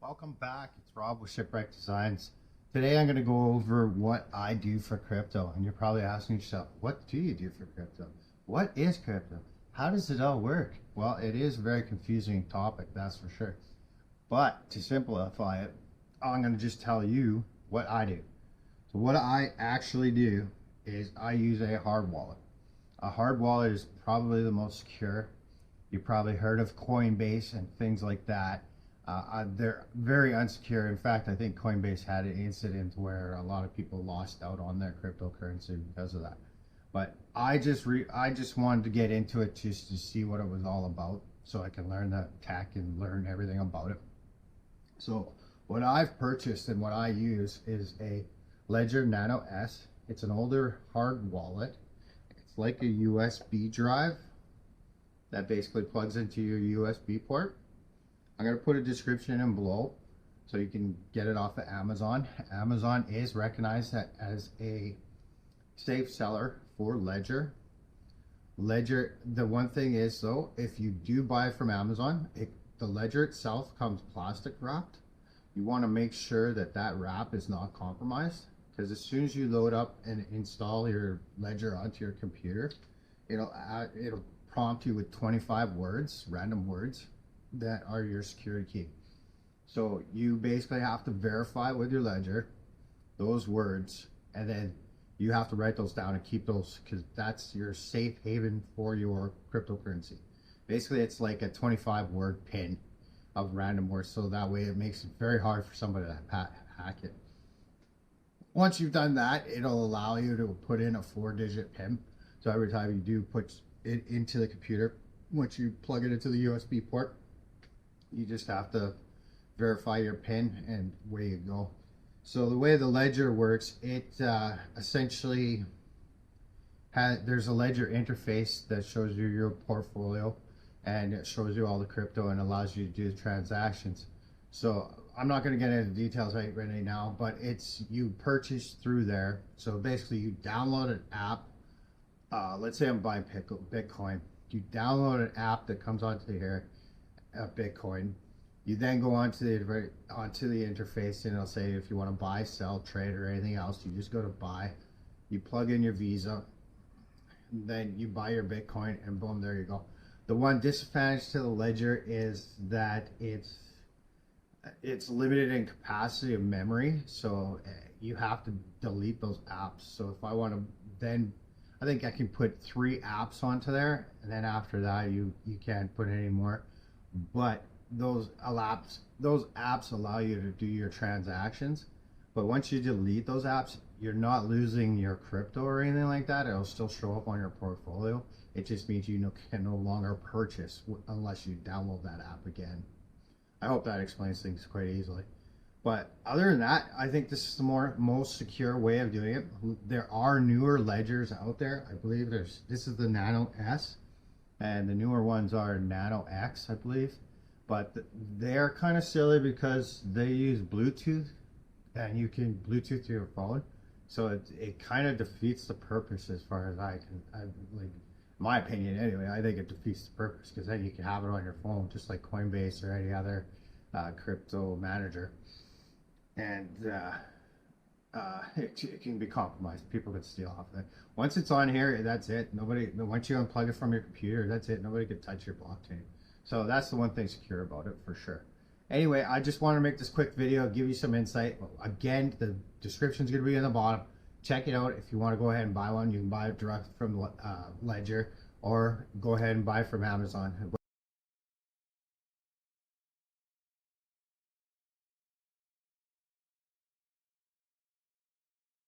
Welcome back. It's Rob with Shipwreck Designs. Today I'm going to go over what I do for crypto. And you're probably asking yourself, what do you do for crypto? What is crypto? How does it all work? Well, it is a very confusing topic, that's for sure. But to simplify it, I'm going to just tell you what I do. So what I actually do is I use a hard wallet. A hard wallet is probably the most secure. You probably heard of Coinbase and things like that. They're very unsecure. In fact, I think Coinbase had an incident where a lot of people lost out on their cryptocurrency because of that. But I just wanted to get into it just to see what it was all about, so I can learn the tech and learn everything about it. So what I've purchased and what I use is a Ledger Nano S. It's an older hard wallet. It's like a USB drive that basically plugs into your USB port. I'm going to put a description in below so you can get it off of Amazon. Amazon is recognized as a safe seller for Ledger. Ledger, the one thing is though, if you do buy from Amazon, the Ledger itself comes plastic wrapped. You want to make sure that that wrap is not compromised, because as soon as you load up and install your Ledger onto your computer, it'll prompt you with 25 words, random words, that are your security key. So you basically have to verify with your Ledger those words, and then you have to write those down and keep those, because that's your safe haven for your cryptocurrency. Basically it's like a 25 word pin of random words, so that way it makes it very hard for somebody to hack it. Once you've done that, it'll allow you to put in a 4-digit PIN. So every time you do put it into the computer, once you plug it into the USB port, you just have to verify your PIN and away you go. So the way the Ledger works, it essentially there's a Ledger interface that shows you your portfolio, and it shows you all the crypto and allows you to do the transactions. So I'm not going to get into details right now, but you purchase through there. So basically you download an app. Let's say I'm buying Bitcoin. You download an app that comes onto here, Bitcoin. You then go onto the interface, and it'll say if you want to buy, sell, trade, or anything else. You just go to buy. You plug in your Visa, then you buy your Bitcoin, and boom, there you go. The one disadvantage to the Ledger is that it's limited in capacity of memory, so you have to delete those apps. So if I want to, then I think I can put 3 apps onto there, and then after that you can't put any more. But those apps allow you to do your transactions. But once you delete those apps, you're not losing your crypto or anything like that. It'll still show up on your portfolio. It just means you can no longer purchase unless you download that app again. I hope that explains things quite easily. But other than that, I think this is the most secure way of doing it. There are newer ledgers out there. I believe this is the Nano S, and the newer ones are Nano X, I believe. But they're kind of silly because they use Bluetooth, and you can Bluetooth to your phone. So it kind of defeats the purpose, as far as like, my opinion anyway. I think it defeats the purpose, because then you can have it on your phone just like Coinbase or any other crypto manager. And it can be compromised. People can steal off of it. Once it's on here, that's it. Once you unplug it from your computer, that's it. Nobody can touch your blockchain. So that's the one thing secure about it, for sure. Anyway, I just want to make this quick video, give you some insight. Again, the description is going to be in the bottom. Check it out. If you want to go ahead and buy one, you can buy it direct from Ledger, or go ahead and buy from Amazon.